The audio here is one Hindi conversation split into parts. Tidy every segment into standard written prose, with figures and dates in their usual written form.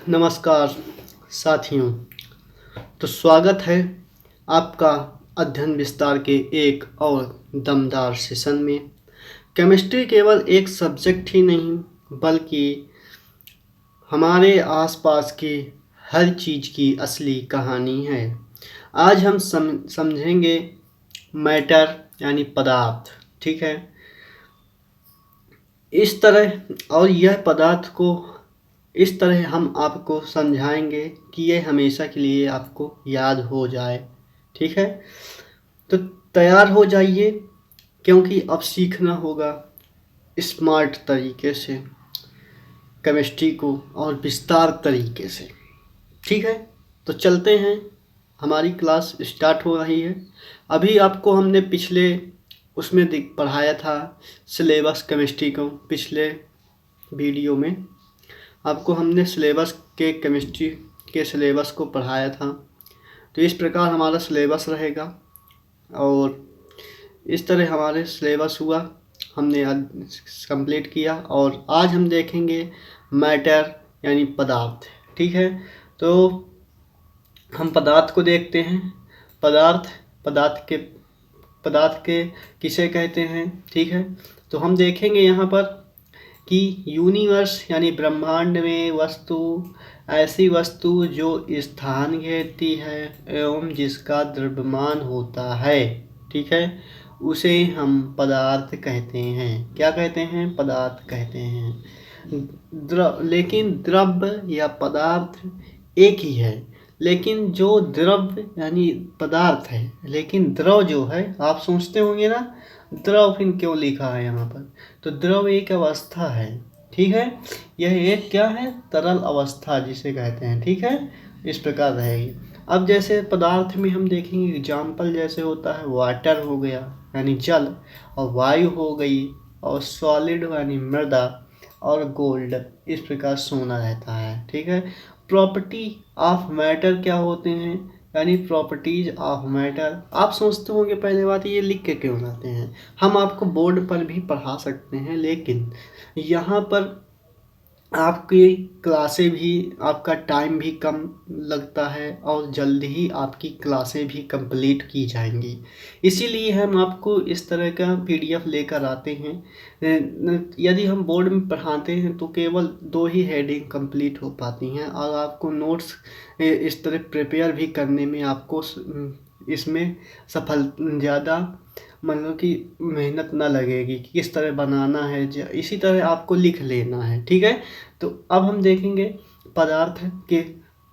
नमस्कार साथियों। तो स्वागत है आपका अध्ययन विस्तार के एक और दमदार सेशन में। केमिस्ट्री केवल एक सब्जेक्ट ही नहीं बल्कि हमारे आसपास की हर चीज़ की असली कहानी है। आज हम समझेंगे मैटर यानी पदार्थ। ठीक है, इस तरह और यह पदार्थ को इस तरह हम आपको समझाएंगे कि ये हमेशा के लिए आपको याद हो जाए। ठीक है, तो तैयार हो जाइए क्योंकि अब सीखना होगा स्मार्ट तरीके से केमिस्ट्री को और विस्तार तरीके से। ठीक है, तो चलते हैं, हमारी क्लास स्टार्ट हो रही है। अभी आपको हमने पिछले उसमें पढ़ाया था सिलेबस केमिस्ट्री को। पिछले वीडियो में आपको हमने सिलेबस के केमिस्ट्री के सिलेबस को पढ़ाया था। तो इस प्रकार हमारा सिलेबस रहेगा और इस तरह हमारे सिलेबस हुआ, हमने कंप्लीट किया और आज हम देखेंगे मैटर यानी पदार्थ। ठीक है, तो हम पदार्थ को देखते हैं। पदार्थ पदार्थ के किसे कहते हैं। ठीक है, तो हम देखेंगे यहाँ पर कि यूनिवर्स यानी ब्रह्मांड में वस्तु, ऐसी वस्तु जो स्थान घेरती है एवं जिसका द्रव्यमान होता है, ठीक है, उसे हम पदार्थ कहते हैं। क्या कहते हैं? पदार्थ कहते हैं। लेकिन द्रव्य या पदार्थ एक ही है, लेकिन जो द्रव्य यानी पदार्थ है, लेकिन द्रव जो है, आप सोचते होंगे ना द्रव फिर क्यों लिखा है यहाँ पर। तो द्रव एक अवस्था है। ठीक है, यह एक क्या है? तरल अवस्था जिसे कहते हैं। ठीक है, इस प्रकार रहेगी। अब जैसे पदार्थ में हम देखेंगे एग्जाम्पल जैसे होता है वाटर हो गया यानी जल, और वायु हो गई, और सॉलिड यानी मृदा, और गोल्ड, इस प्रकार सोना रहता है। ठीक है, प्रॉपर्टी ऑफ मैटर क्या होते हैं यानी प्रॉपर्टीज ऑफ मैटर। आप सोचते होंगे पहले बात ये लिख के क्यों लाते हैं। हम आपको बोर्ड पर भी पढ़ा सकते हैं, लेकिन यहाँ पर आपकी क्लासें भी, आपका टाइम भी कम लगता है और जल्दी ही आपकी क्लासें भी कंप्लीट की जाएंगी। इसीलिए हम आपको इस तरह का पीडीएफ लेकर आते हैं। यदि हम बोर्ड में पढ़ाते हैं तो केवल 2 ही हेडिंग कंप्लीट हो पाती हैं और आपको नोट्स इस तरह प्रिपेयर भी करने में आपको इसमें सफल ज़्यादा मतलब कि मेहनत ना लगेगी कि किस तरह बनाना है, इसी तरह आपको लिख लेना है। ठीक है, तो अब हम देखेंगे पदार्थ के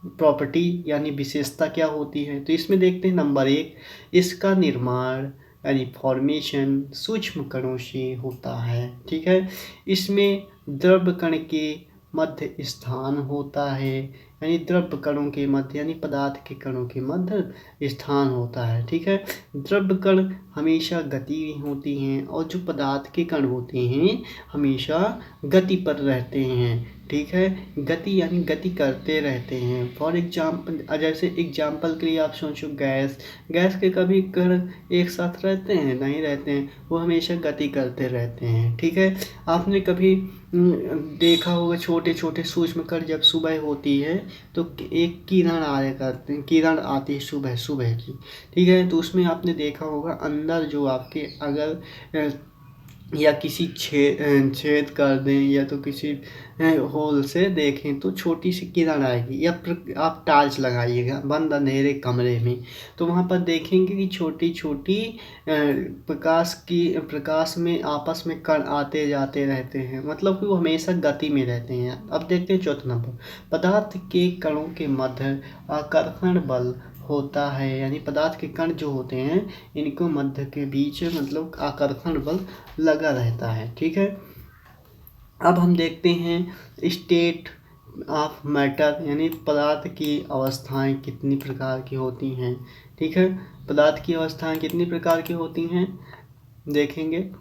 प्रॉपर्टी यानी विशेषता क्या होती है। तो इसमें देखते हैं नंबर 1, इसका निर्माण यानी फॉर्मेशन सूक्ष्म कणों से होता है। ठीक है, इसमें द्रव्य कण के मध्य स्थान होता है, यानी द्रव्य कणों के मध्य यानी पदार्थ के कणों के मध्य स्थान होता है। ठीक है, द्रव्य कण हमेशा गति होती हैं और जो पदार्थ के कण होते हैं हमेशा गति पर रहते हैं। ठीक है, गति यानी गति करते रहते हैं। फॉर एग्जाम्पल, जैसे एग्जाम्पल के लिए आप सोचो गैस के कभी कण एक साथ रहते हैं? नहीं रहते हैं, वो हमेशा गति करते रहते हैं। ठीक है, आपने कभी देखा होगा छोटे छोटे सूक्ष्म कण जब सुबह होती है तो एक किरण आया करते हैं, किरण आती है सुबह सुबह की। ठीक है, तो उसमें आपने देखा होगा अंदर जो आपके अगर या किसी छेद कर दें या तो किसी होल से देखें तो छोटी सी किरण आएगी, या आप टार्च लगाइएगा बंद अंधेरे कमरे में तो वहाँ पर देखेंगे कि छोटी छोटी प्रकाश में आपस में कण आते जाते रहते हैं, मतलब कि वो हमेशा गति में रहते हैं। अब देखते हैं चौथा नंबर, पदार्थ के कणों के मध्य आकर्षण बल होता है, यानी पदार्थ के कण जो होते हैं इनको मध्य के बीच मतलब आकर्षण बल लगा रहता है। ठीक है, अब हम देखते हैं स्टेट ऑफ मैटर यानी पदार्थ की अवस्थाएं कितनी प्रकार की होती हैं। ठीक है, पदार्थ की अवस्थाएं कितनी प्रकार की होती हैं देखेंगे।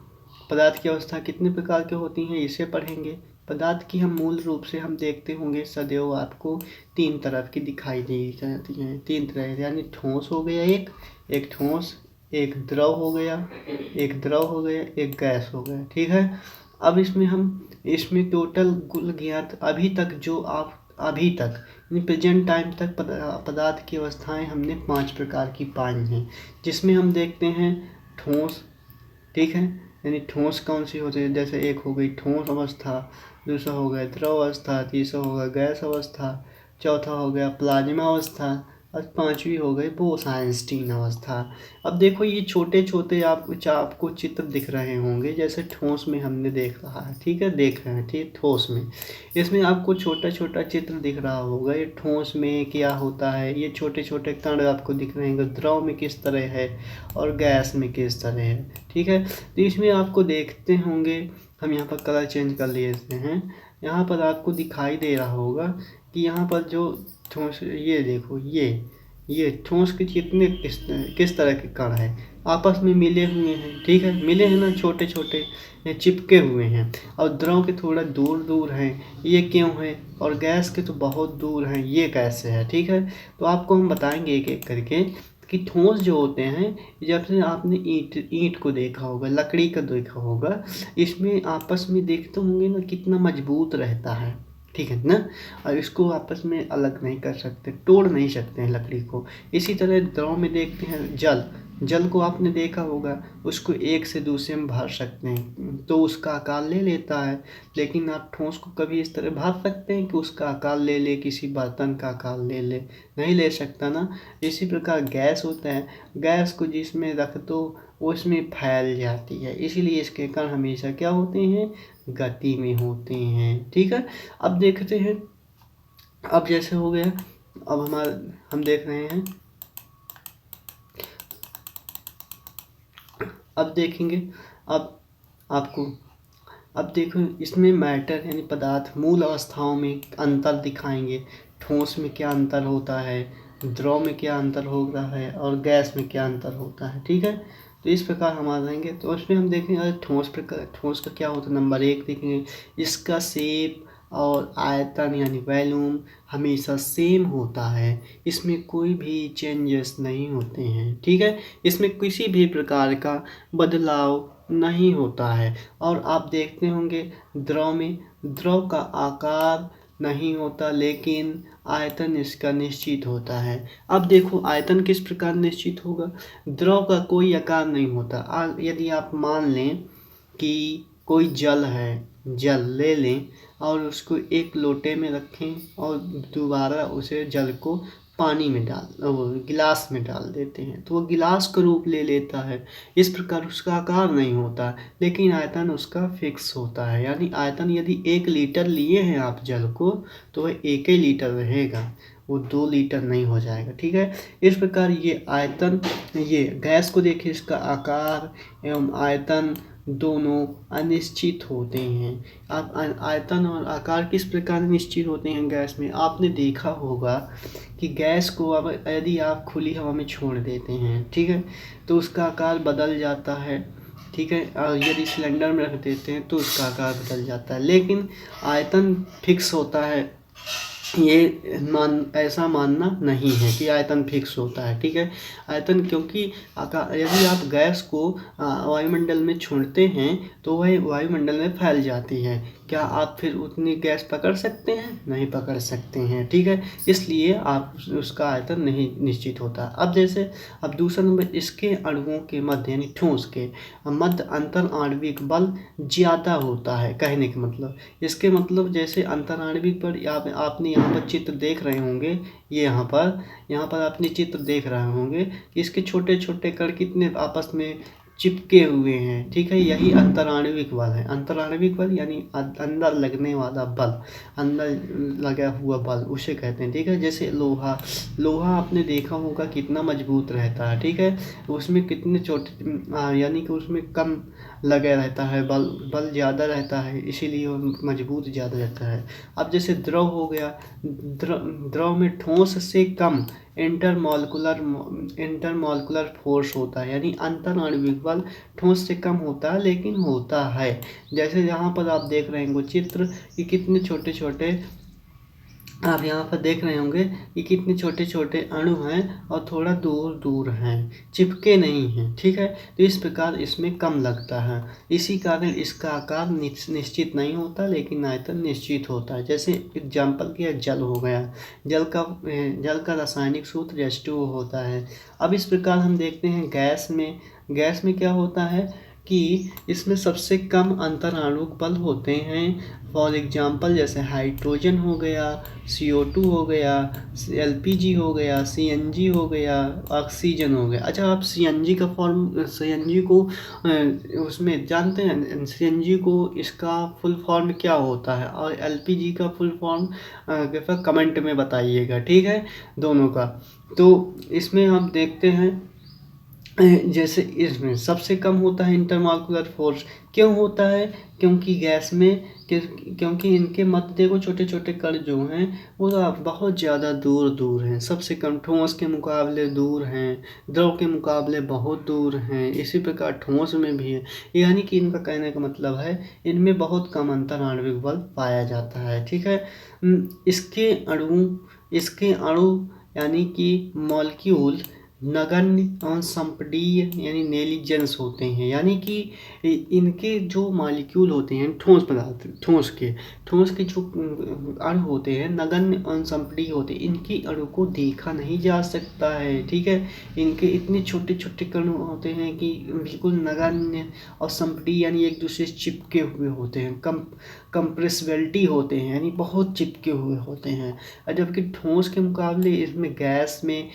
पदार्थ की अवस्था कितने प्रकार की होती हैं इसे पढ़ेंगे। पदार्थ की हम मूल रूप से हम देखते होंगे सदैव आपको 3 तरफ की दिखाई दी जाती हैं। 3 तरह यानी ठोस हो गया, एक ठोस, एक द्रव हो गया, एक गैस हो गया। ठीक है, अब इसमें टोटल कुल ज्ञात अभी तक जो अभी तक यानी प्रेजेंट टाइम तक पदार्थ की अवस्थाएं हमने 5 प्रकार की पाई हैं, जिसमें हम देखते हैं ठोस, ठीक है, यानी ठोस कौन सी होती है, जैसे एक हो गई ठोस अवस्था, दूसरा हो गया द्रव अवस्था, तीसरा हो गया गैस अवस्था, चौथा हो गया प्लाज्मा अवस्था और पांचवी हो गई बोस-आइंस्टीन अवस्था। अब देखो ये छोटे छोटे आपको चित्र दिख रहे होंगे, जैसे ठोस में हमने देख रहा है, ठीक है, देख रहे हैं, ठीक, ठोस में इसमें आपको छोटा छोटा चित्र दिख रहा होगा, ये ठोस में क्या होता है, ये छोटे छोटे कण आपको दिख रहे हैं, द्रव में किस तरह है और गैस में किस तरह है, ठीक है। तो इसमें आपको देखते होंगे, हम यहाँ पर कलर चेंज कर लेते हैं, यहाँ पर आपको दिखाई दे रहा होगा कि यहाँ पर जो ठोस, ये देखो ये ठोस के कितने किस तरह के कण हैं, आपस में मिले हुए हैं, ठीक है, मिले हैं ना, छोटे छोटे चिपके हुए हैं, और द्रव के थोड़ा दूर दूर हैं, ये क्यों है, और गैस के तो बहुत दूर हैं, ये कैसे है, ठीक है। तो आपको हम बताएंगे एक एक करके कि ठोस जो होते हैं, जब से आपने ईंट को देखा होगा, लकड़ी का देखा होगा, इसमें आपस में देखते होंगे ना कितना मजबूत रहता है, ठीक है ना, और इसको आपस में अलग नहीं कर सकते, तोड़ नहीं सकते हैं लकड़ी को। इसी तरह द्रव में देखते हैं जल को आपने देखा होगा, उसको एक से दूसरे में भर सकते हैं तो उसका आकार ले लेता है, लेकिन आप ठोस को कभी इस तरह भर सकते हैं कि उसका आकार ले ले, किसी बर्तन का आकार ले ले, नहीं ले सकता ना। इसी प्रकार गैस होता है, गैस को जिसमें रख दो उसमें फैल जाती है, इसीलिए इसके कण हमेशा क्या होते हैं, गति में होते हैं, ठीक है। अब देखते हैं, अब जैसे हो गया, अब हम देख रहे हैं, अब देखेंगे, अब आपको, अब देखो इसमें मैटर यानी पदार्थ मूल अवस्थाओं में अंतर दिखाएंगे, ठोस में क्या अंतर होता है, द्रव में क्या अंतर हो रहा है और गैस में क्या अंतर होता है, ठीक है। तो इस प्रकार हम आ जाएंगे, तो उसमें हम देखेंगे ठोस का क्या होता है, नंबर 1 देखेंगे, इसका शेप और आयतन यानी वॉल्यूम हमेशा सेम होता है, इसमें कोई भी चेंजेस नहीं होते हैं, ठीक है, इसमें किसी भी प्रकार का बदलाव नहीं होता है। और आप देखते होंगे द्रव का आकार नहीं होता, लेकिन आयतन इसका निश्चित होता है। अब देखो आयतन किस प्रकार निश्चित होगा, द्रव का कोई आकार नहीं होता। यदि आप मान लें कि कोई जल है, जल ले लें और उसको एक लोटे में रखें और दोबारा उसे जल को पानी में गिलास में डाल देते हैं, तो वो गिलास का रूप ले लेता है, इस प्रकार उसका आकार नहीं होता, लेकिन आयतन उसका फिक्स होता है। यानी आयतन यदि 1 लीटर लिए हैं आप जल को, तो वह 1 ही लीटर रहेगा, वो 2 लीटर नहीं हो जाएगा, ठीक है। इस प्रकार ये आयतन, ये गैस को देखिए, इसका आकार एवं आयतन दोनों अनिश्चित होते हैं। अब आयतन और आकार किस प्रकार निश्चित होते हैं गैस में, आपने देखा होगा कि गैस को अब यदि आप खुली हवा में छोड़ देते हैं, ठीक है, तो उसका आकार बदल जाता है, ठीक है, और यदि सिलेंडर में रख देते हैं तो उसका आकार बदल जाता है, लेकिन आयतन फिक्स होता है। ये ऐसा मानना नहीं है कि आयतन फिक्स होता है, ठीक है। आयतन क्योंकि यदि आप गैस को वायुमंडल में छोड़ते हैं तो वह वायुमंडल में फैल जाती है, क्या आप फिर उतनी गैस पकड़ सकते हैं, नहीं पकड़ सकते हैं, ठीक है, इसलिए आप उसका आयतन नहीं निश्चित होता। अब जैसे, अब दूसरा नंबर, इसके अणुओं के मध्य यानी ठोस के मध्य अंतर आणविक बल ज़्यादा होता है, कहने का मतलब, इसके मतलब जैसे अंतर आणविक बल, आपने यहाँ पर चित्र देख रहे होंगे, ये यहाँ पर आपने चित्र देख रहे होंगे कि इसके छोटे छोटे कण कितने आपस में चिपके हुए हैं, ठीक है, यही अंतराण्विक बल है। अंतराण्विक बल यानी अंदर लगने वाला बल, अंदर लगा हुआ बल उसे कहते हैं, ठीक है। जैसे लोहा आपने देखा होगा कितना मजबूत रहता है, ठीक है, उसमें कितने छोटे यानी कि उसमें कम लगा रहता है, बल ज़्यादा रहता है, इसीलिए वो मजबूत ज़्यादा रहता है। अब जैसे द्रव हो गया, द्रव में ठोस से कम इंटरमॉलिक्यूलर फोर्स होता है, यानी अंतराण्विक बल ठोस से कम होता है लेकिन होता है। जैसे यहाँ पर आप देख रहे हैं वो चित्र कि कितने छोटे छोटे आप यहाँ पर देख रहे होंगे कि कितने छोटे छोटे अणु हैं और थोड़ा दूर दूर हैं, चिपके नहीं हैं, ठीक है। तो इस प्रकार इसमें कम लगता है, इसी कारण इसका आकार निश्चित नहीं होता, लेकिन आयतन निश्चित होता है। जैसे एग्जाम्पल किया, जल हो गया, जल का रासायनिक सूत्र H2O होता है। अब इस प्रकार हम देखते हैं गैस में क्या होता है कि इसमें सबसे कम अंतराणुक बल होते हैं। फॉर एग्जांपल जैसे हाइड्रोजन हो गया, CO2 हो गया, LPG हो गया, CNG हो गया, ऑक्सीजन हो गया। अच्छा, आप CNG को उसमें जानते हैं? CNG को इसका फुल फॉर्म क्या होता है, और LPG का फुल फॉर्म कृपया कमेंट में बताइएगा, ठीक है, दोनों का। तो इसमें हम देखते हैं जैसे इसमें सबसे कम होता है इंटरमॉलिक्यूलर फोर्स। क्यों होता है? क्योंकि गैस में क्योंकि इनके मध्य देखो छोटे छोटे कण जो हैं वो बहुत ज़्यादा दूर दूर हैं, सबसे कम ठोस के मुकाबले दूर हैं, द्रव के मुकाबले बहुत दूर हैं। इसी प्रकार ठोस में भी है, यानी कि इनका कहने का मतलब है इनमें बहुत कम अंतराण्विक बल पाया जाता है, ठीक है। इसके अणु यानी कि मॉलिक्यूल नगण्य और संपीड्य यानी नेलिजेंस होते हैं, यानी कि इनके जो मॉलिक्यूल होते हैं ठोस के जो अणु होते हैं नगण्य और संपीड्य होते हैं। इनकी अणु को देखा नहीं जा सकता है, ठीक है। इनके इतने छोटे छोटे कण होते हैं कि बिल्कुल नगण्य और संपीड्य यानी एक दूसरे से चिपके हुए होते हैं, कंप्रेसिबिलिटी होते हैं, यानी बहुत चिपके हुए होते हैं। और जबकि ठोस के मुकाबले इसमें गैस में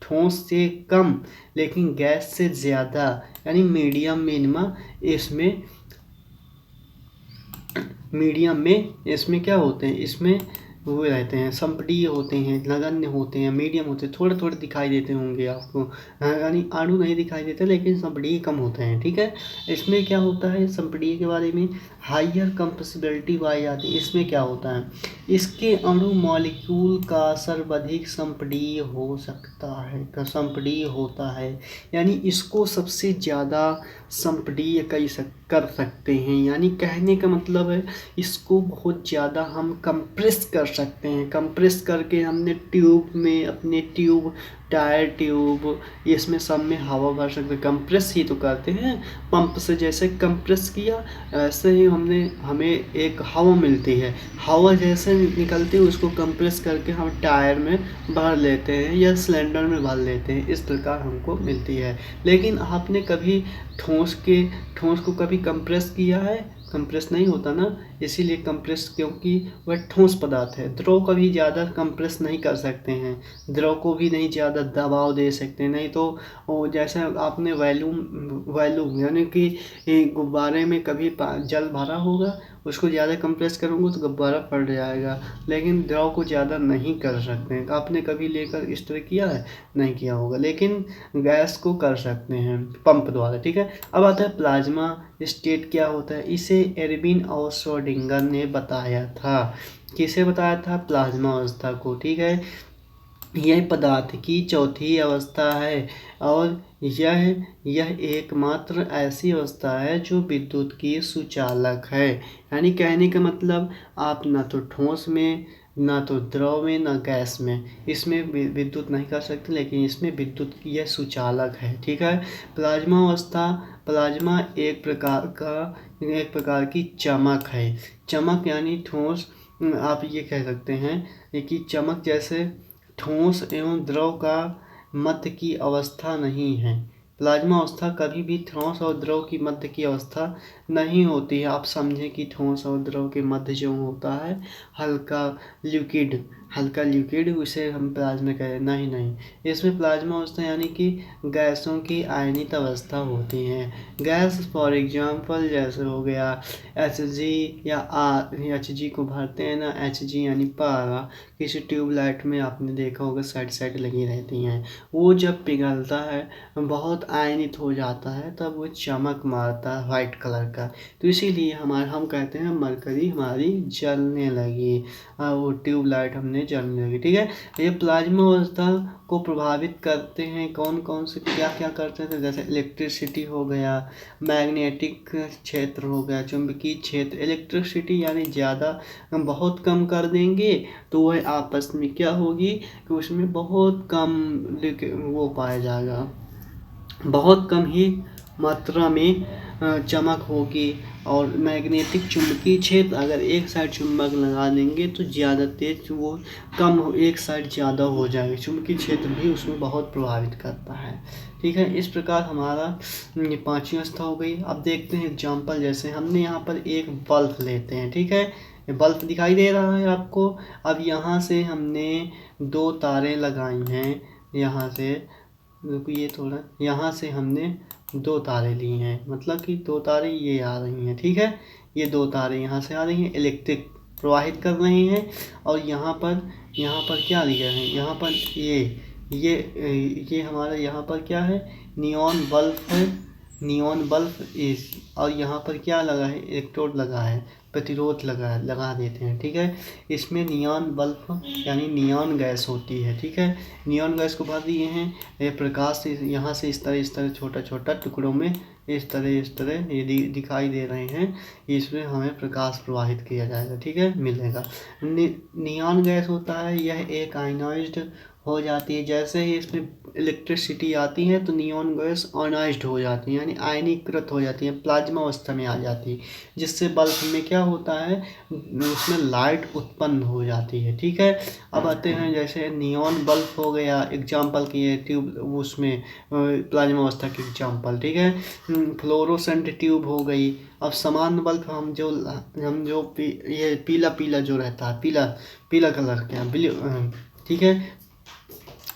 ठोस से कम लेकिन गैस से ज़्यादा यानी मीडियम में इसमें क्या होते हैं, इसमें वो रहते हैं, संपीड्य होते हैं, नगण्य होते हैं, मीडियम होते हैं, थोड़े थोड़े दिखाई देते होंगे आपको, यानी अणु नहीं दिखाई देते लेकिन संपीड्य कम होते हैं, ठीक है। इसमें क्या होता है संपीड्य के बारे में, हाइयर कंप्रेसिबिलिटी पाई जाती है। इसमें क्या होता है, इसके अणु मॉलिक्यूल का सर्वाधिक संपीड्य हो सकता है, संपीड्य होता है, यानी इसको सबसे ज़्यादा संपीड्य कर सकते हैं। यानी कहने का मतलब है इसको बहुत ज़्यादा हम कंप्रेस कर सकते हैं, कंप्रेस करके हमने अपने टायर ट्यूब इसमें सब में हवा भर सकते हैं। कंप्रेस ही तो करते हैं, पंप से जैसे कंप्रेस किया ऐसे ही हमें एक हवा मिलती है, हवा जैसे निकलती है उसको कंप्रेस करके हम टायर में भर लेते हैं या सिलेंडर में भर लेते हैं, इस प्रकार हमको मिलती है। लेकिन आपने कभी ठोस को कभी कंप्रेस किया है? कंप्रेस नहीं होता ना, इसीलिए कंप्रेस, क्योंकि वह ठोस पदार्थ है। द्रव को भी ज़्यादा कंप्रेस नहीं कर सकते हैं, द्रव को भी नहीं ज़्यादा दबाव दे सकते, नहीं तो जैसे आपने वॉल्यूम यानी कि गुब्बारे में कभी जल भरा होगा, उसको ज़्यादा कंप्रेस करूँगा तो गुब्बारा फट जाएगा, लेकिन द्रव को ज़्यादा नहीं कर सकते हैं। आपने कभी लेकर इस तरह किया है? नहीं किया होगा, लेकिन गैस को कर सकते हैं पंप द्वारा, ठीक है। अब आता है प्लाज्मा स्टेट क्या होता है। इसे एरविन और श्रोडिंगर ने बताया था। किसे बताया था? प्लाज्मा अवस्था को, ठीक है। यह पदार्थ की चौथी अवस्था है और यह एकमात्र ऐसी अवस्था है जो विद्युत की सुचालक है। यानी कहने का मतलब आप ना तो ठोस में, ना तो द्रव में, ना गैस में इसमें विद्युत नहीं कर सकते, लेकिन इसमें विद्युत की यह सुचालक है, ठीक है। प्लाज्मा एक प्रकार की चमक है। चमक यानी ठोस, आप ये कह सकते हैं कि चमक जैसे ठोस एवं द्रव का मध्य की अवस्था नहीं है। प्लाज्मा अवस्था कभी भी ठोस और द्रव की मध्य की अवस्था नहीं होती है। आप समझें कि ठोस और द्रव के मध्य जो होता है हल्का लिक्विड उसे हम प्लाज्मा कह रहे, नहीं, इसमें प्लाज्मा अवस्था यानी कि गैसों की आयनित अवस्था होती हैं। गैस फॉर एग्जांपल जैसे हो गया Hg या Hg को भरते हैं ना, Hg यानी पारा, किसी ट्यूबलाइट में आपने देखा होगा साइड लगी रहती हैं, वो जब पिघलता है बहुत आयनित हो जाता है तब वो चमक मारता है वाइट कलर का। तो इसीलिए हम कहते हैं मरकरी हमारी जलने लगी, वो ट्यूबलाइट हमने जलने लगी। ठीक है, ये प्लाज्मा अवस्था को प्रभावित करते हैं कौन कौन से, क्या क्या करते थे, जैसे इलेक्ट्रिसिटी हो गया, मैग्नेटिक क्षेत्र हो गया, चुंबकीय क्षेत्र। इलेक्ट्रिसिटी यानी ज़्यादा हम बहुत कम कर देंगे तो वह आपस में क्या होगी कि उसमें बहुत कम वो पाया जाएगा, बहुत कम ही मात्रा में चमक होगी। और मैग्नेटिक चुंबकीय क्षेत्र अगर एक साइड चुंबक लगा देंगे तो ज़्यादा तेज वो कम हो, एक साइड ज़्यादा हो जाएगा। चुंबकीय क्षेत्र भी उसमें बहुत प्रभावित करता है। ठीक है, इस प्रकार हमारा ये पांचवी अवस्था हो गई। अब देखते हैं एग्जाम्पल, जैसे हमने यहाँ पर एक बल्ब लेते हैं। ठीक है, ये बल्ब दिखाई दे रहा है आपको। अब यहाँ से हमने दो तारें लगाई हैं, यहाँ से रुकिए थोड़ा, यहाँ से हमने दो तारे ली हैं, मतलब कि दो तारे ये आ रही हैं। ठीक है, ये दो तारे यहाँ से आ रही हैं, इलेक्ट्रिक प्रवाहित कर रही हैं। और यहाँ पर क्या लिया है, यहाँ पर ये हमारा यहाँ पर क्या है, नियॉन बल्ब है, नियॉन बल्ब इस, और यहाँ पर क्या लगा है, इलेक्ट्रोड लगा है, प्रतिरोध लगा देते हैं। ठीक है, इसमें नियॉन बल्ब यानी नियॉन गैस होती है। ठीक है, नियॉन गैस को भर दिए हैं, ये प्रकाश यहाँ से इस तरह छोटा छोटा टुकड़ों में इस तरह ये दिखाई दे रहे हैं, इसमें हमें प्रकाश प्रवाहित किया जाएगा। ठीक है, मिलेगा। नियॉन गैस होता है, यह एक आयनाइज्ड हो जाती है। जैसे ही इसमें इलेक्ट्रिसिटी आती है तो नियॉन गैस आयनाइज्ड हो जाती है, यानी आयनीकृत हो जाती है, प्लाज्मा अवस्था में आ जाती है, जिससे बल्ब में क्या होता है, उसमें लाइट उत्पन्न हो जाती है। ठीक है, अब आते हैं जैसे नियॉन बल्ब हो गया एग्जाम्पल की, ये ट्यूब उसमें प्लाज्मा अवस्था की एग्जाम्पल। ठीक है, फ्लोरोसेंट ट्यूब हो गई। अब सामान्य बल्ब हम जो ये पीला जो रहता है, पीला कलर का ठीक है,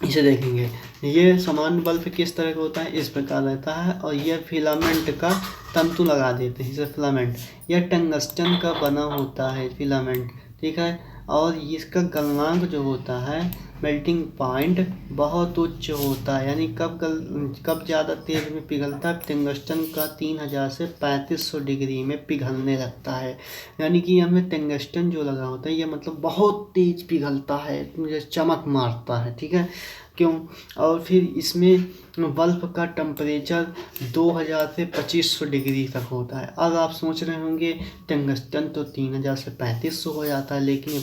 इसे देखेंगे। ये सामान्य बल्ब किस तरह का होता है, इस प्रकार रहता है, और यह फिलामेंट का तंतु लगा देते हैं, इसे फिलामेंट। यह टंगस्टन का बना होता है फिलामेंट। ठीक है, और इसका गलनांक जो होता है, मेल्टिंग पॉइंट बहुत उच्च होता है, यानी कब ज़्यादा तेज़ में पिघलता है, टंगस्टन का 3000 से 3500 डिग्री में पिघलने लगता है। यानी कि हमें टंगस्टन जो लगा होता है, ये मतलब बहुत तेज़ पिघलता है, मुझे चमक मारता है। ठीक है, क्यों, और फिर इसमें बल्ब का टेम्परेचर 2000 से 2500 डिग्री तक होता है। अब आप सोच रहे होंगे टंगस्टन तो 3000 से 3500 हो जाता है, लेकिन ये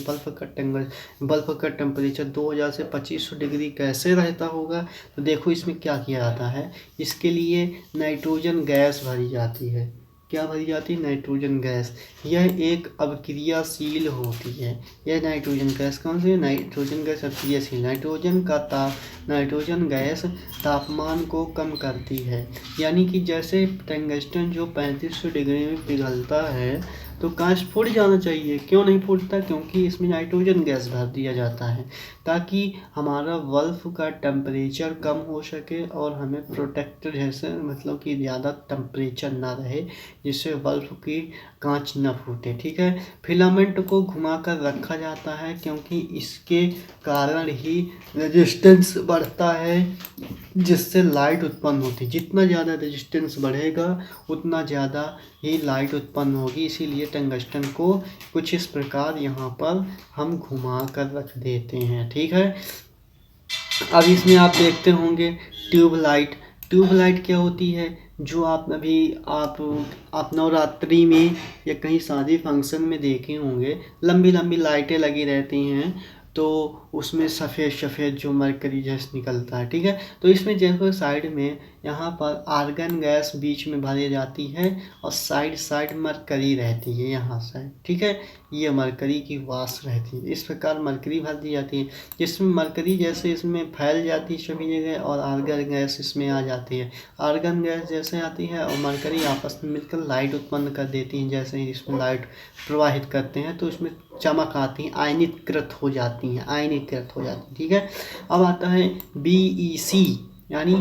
बल्ब का टेम्परेचर 2000 से 2500 डिग्री कैसे रहता होगा। तो देखो इसमें क्या किया जाता है, इसके लिए नाइट्रोजन गैस भरी जाती है। क्या भरी जाती है, नाइट्रोजन गैस। यह एक अभिक्रियाशील होती है। यह नाइट्रोजन गैस कौन सी है, नाइट्रोजन गैस अभिक्रियाशील। नाइट्रोजन गैस तापमान को कम करती है, यानी कि जैसे टंगस्टन जो 3500 डिग्री में पिघलता है तो कांच फूट जाना चाहिए, क्यों नहीं फूटता, क्योंकि इसमें नाइट्रोजन गैस भर दिया जाता है ताकि हमारा बल्ब का टेम्परेचर कम हो सके और हमें प्रोटेक्टर जैसे, मतलब कि ज़्यादा टेम्परेचर ना रहे, जिससे बल्ब की कांच न फूटे। ठीक है, फिलामेंट को घुमाकर रखा जाता है क्योंकि इसके कारण ही रेजिस्टेंस बढ़ता है, जिससे लाइट उत्पन्न होती है। जितना ज़्यादा रेजिस्टेंस बढ़ेगा उतना ज़्यादा ही लाइट उत्पन्न होगी, इसीलिए टंगस्टन को कुछ इस प्रकार यहाँ पर हम घुमा कर रख देते हैं। ठीक है, अब इसमें आप देखते होंगे ट्यूबलाइट। ट्यूबलाइट क्या होती है, जो आप नवरात्रि में या कहीं शादी फंक्शन में देखे होंगे, लंबी लंबी लाइटें लगी रहती हैं, तो उसमें सफ़ेद जो मरकरी जैसे निकलता है। ठीक है, तो इसमें जैसे साइड में यहाँ पर आर्गन गैस बीच में भरी जाती है और साइड मरकरी रहती है यहाँ से। ठीक है, ये मरकरी की वाष्प रहती है, इस प्रकार मरकरी भर दी जाती है, जिसमें मरकरी जैसे इसमें फैल जाती है सभी जगह और आर्गन गैस इसमें आ जाती है। आर्गन गैस जैसे आती है और मरकरी आपस में मिलकर लाइट उत्पन्न कर देती हैं। जैसे ही इसमें लाइट प्रवाहित करते हैं तो इसमें चमक आती है, आयनीकृत हो जाती हैं। ठीक है, अब आता है BEC यानी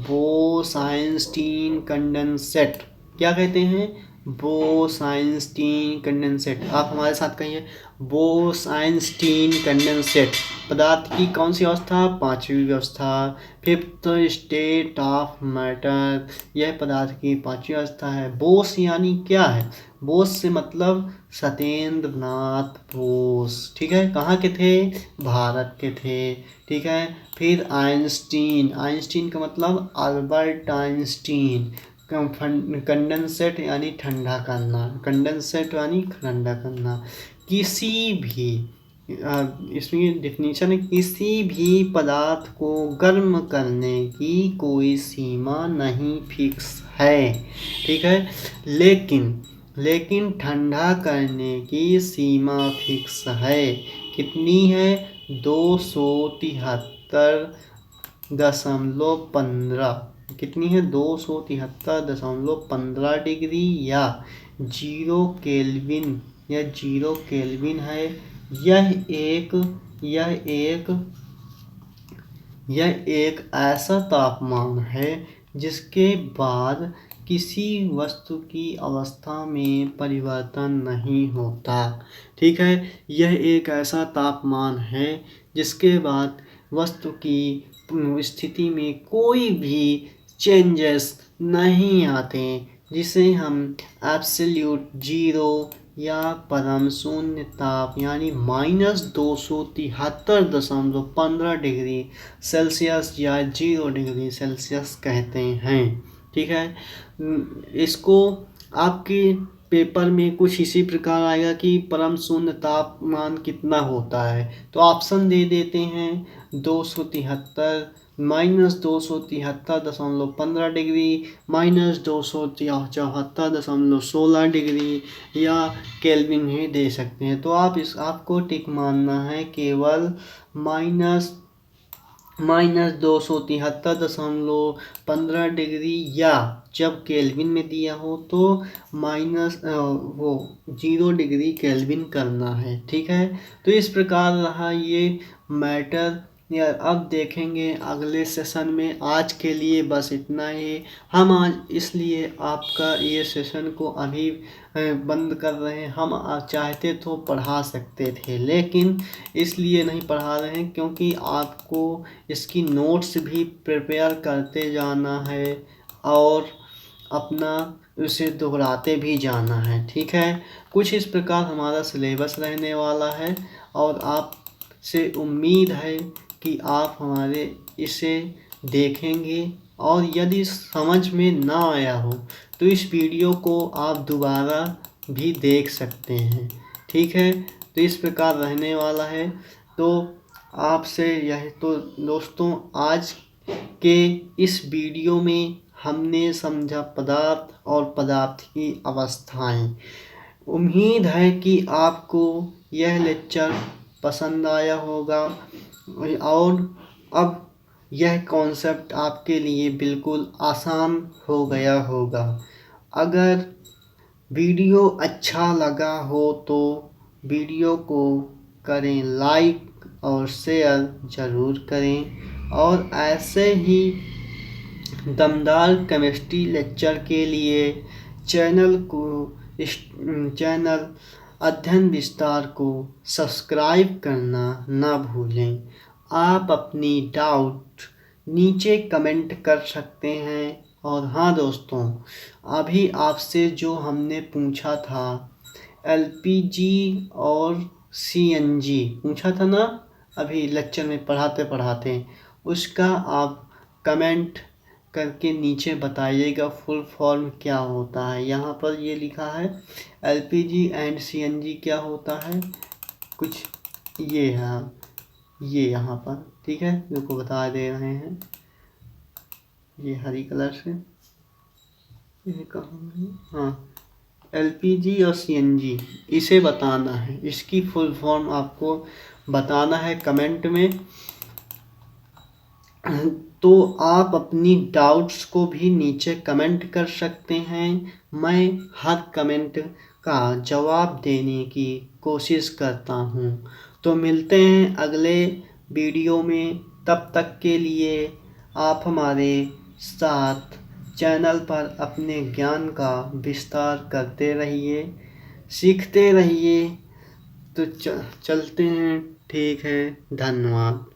बोस-आइंस्टीन कंडेंसेट। क्या कहते हैं, बोस-आइंस्टीन कंडेंसेट। आप हमारे साथ कहिए, बोस-आइंस्टीन कंडेंसेट पदार्थ की कौन सी अवस्था? पांचवी अवस्था, फिफ्थ स्टेट ऑफ मैटर। यह पदार्थ की पांचवी अवस्था है। बोस यानी क्या है? बोस से मतलब सत्येंद्र नाथ बोस, ठीक है। कहाँ के थे? भारत के थे, ठीक है। फिर आइंस्टीन, आइंस्टीन का मतलब अल्बर्ट आइंस्टीन। कंडेंसेट यानी ठंडा करना, कंडेंसेट यानी ठंडा करना। किसी भी इसमें डेफिनेशन है, किसी भी पदार्थ को गर्म करने की कोई सीमा नहीं फिक्स है, ठीक है। लेकिन ठंडा करने की सीमा फिक्स है। कितनी है? 273.15। कितनी है? 273.15 डिग्री या 0 केल्विन, या 0 केल्विन है। यह एक ऐसा तापमान है जिसके बाद किसी वस्तु की अवस्था में परिवर्तन नहीं होता, ठीक है। यह एक ऐसा तापमान है जिसके बाद वस्तु की स्थिति में कोई भी चेंजेस नहीं आते, जिसे हम एब्सोल्यूट जीरो या परम शून्य ताप यानी -273.15 डिग्री सेल्सियस या 0 डिग्री सेल्सियस कहते हैं, ठीक है। इसको आपके पेपर में कुछ इसी प्रकार आएगा कि परम शून्य तापमान कितना होता है, तो ऑप्शन दे देते हैं। 273 -273.15 डिग्री, -274.16 डिग्री, या केल्विन ही दे सकते हैं। तो आपको टिक मानना है केवल -273.15 डिग्री, या जब केल्विन में दिया हो तो 0 डिग्री केल्विन करना है, ठीक है। तो इस प्रकार रहा ये मैटर। या अब देखेंगे अगले सेशन में। आज के लिए बस इतना ही। हम आज इसलिए आपका ये सेशन को अभी बंद कर रहे हैं। हम चाहते तो पढ़ा सकते थे, लेकिन इसलिए नहीं पढ़ा रहे हैं क्योंकि आपको इसकी नोट्स भी प्रिपेयर करते जाना है और अपना उसे दोहराते भी जाना है, ठीक है। कुछ इस प्रकार हमारा सिलेबस रहने वाला है और आपसे उम्मीद है कि आप हमारे इसे देखेंगे, और यदि समझ में ना आया हो तो इस वीडियो को आप दोबारा भी देख सकते हैं, ठीक है। तो इस प्रकार रहने वाला है। तो आपसे यह तो दोस्तों, आज के इस वीडियो में हमने समझा पदार्थ और पदार्थ की अवस्थाएं। उम्मीद है कि आपको यह लेक्चर पसंद आया होगा और अब यह कॉन्सेप्ट आपके लिए बिल्कुल आसान हो गया होगा। अगर वीडियो अच्छा लगा हो तो वीडियो को करें लाइक और शेयर ज़रूर करें, और ऐसे ही दमदार केमिस्ट्री लेक्चर के लिए चैनल अध्ययन विस्तार को सब्सक्राइब करना ना भूलें। आप अपनी डाउट नीचे कमेंट कर सकते हैं। और हाँ दोस्तों, अभी आपसे जो हमने पूछा था LPG और CNG पूछा था ना, अभी लेक्चर में पढ़ाते पढ़ाते, उसका आप कमेंट करके नीचे बताइएगा फुल फॉर्म क्या होता है। यहाँ पर ये लिखा है LPG एंड CNG क्या होता है, कुछ ये है, ये यहाँ पर, ठीक है, जो को बता दे रहे हैं ये हरी कलर से, ये कहाँ है, हाँ, LPG और CNG इसे बताना है। इसकी फुल फॉर्म आपको बताना है कमेंट में। तो आप अपनी डाउट्स को भी नीचे कमेंट कर सकते हैं। मैं हर कमेंट का जवाब देने की कोशिश करता हूँ। तो मिलते हैं अगले वीडियो में। तब तक के लिए आप हमारे साथ चैनल पर अपने ज्ञान का विस्तार करते रहिए, सीखते रहिए। तो चलते हैं। ठीक है, धन्यवाद।